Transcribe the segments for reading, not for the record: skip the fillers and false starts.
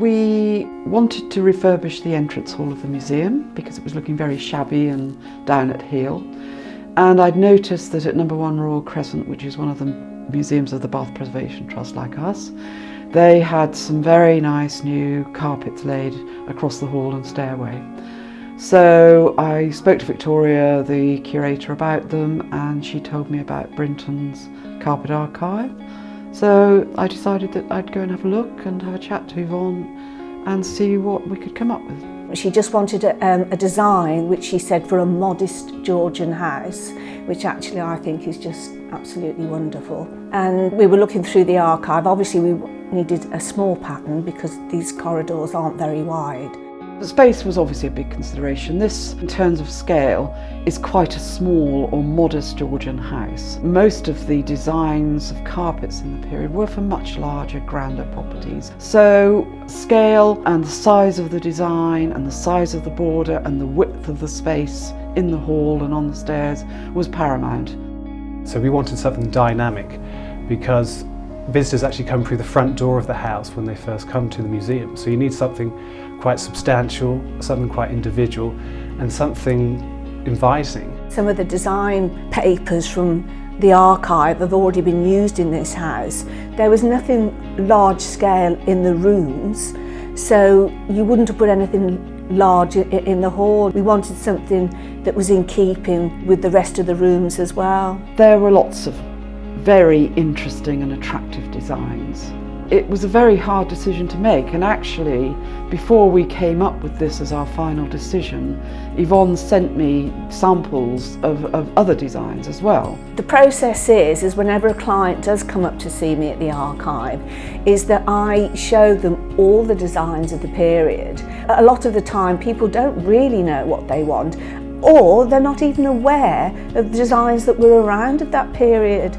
We wanted to refurbish the entrance hall of the museum because it was looking very shabby and down at heel. And I'd noticed that at No1 Royal Crescent, which is one of the museums of the Bath Preservation Trust like us, they had some very nice new carpets laid across the hall and stairway. So I spoke to Victoria, the curator, about them, and she told me about Brintons' carpet archive. So I decided that I'd go and have a look and have a chat to Yvonne and see what we could come up with. She just wanted a design which she said for a modest Georgian house, which actually I think is just absolutely wonderful. And we were looking through the archive. Obviously we needed a small pattern because these corridors aren't very wide. The space was obviously a big consideration. This, in terms of scale, is quite a small or modest Georgian house. Most of the designs of carpets in the period were for much larger, grander properties. So scale and the size of the design and the size of the border and the width of the space in the hall and on the stairs was paramount. So we wanted something dynamic because visitors actually come through the front door of the house when they first come to the museum. So you need something quite substantial, something quite individual, and something inviting. Some of the design papers from the archive have already been used in this house. There was nothing large scale in the rooms, so you wouldn't have put anything large in the hall. We wanted something that was in keeping with the rest of the rooms as well. There were lots of very interesting and attractive designs. It was a very hard decision to make, and actually before we came up with this as our final decision, Yvonne sent me samples of other designs as well. The process is whenever a client does come up to see me at the archive, is that I show them all the designs of the period. A lot of the time people don't really know what they want, or they're not even aware of the designs that were around at that period.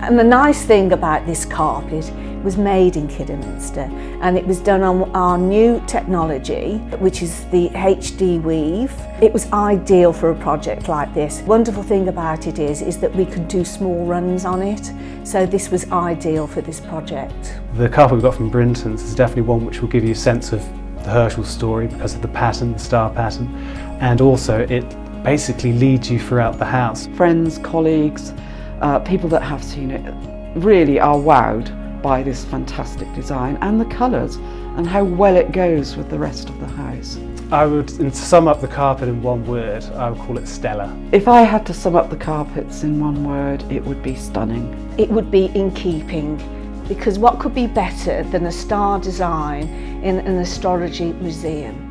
And the nice thing about this carpet was made in Kidderminster, and it was done on our new technology, which is the HD weave. It was ideal for a project like this. Wonderful thing about it is that we could do small runs on it, so this was ideal for this project. The carpet we got from Brintons is definitely one which will give you a sense of the Herschel story because of the pattern, the star pattern, and also it basically leads you throughout the house. Friends, colleagues, people that have seen it really are wowed by this fantastic design and the colours and how well it goes with the rest of the house. I would sum up the carpet in one word. I would call it stellar. If I had to sum up the carpets in one word, it would be stunning. It would be in keeping, because what could be better than a star design in an astrology museum?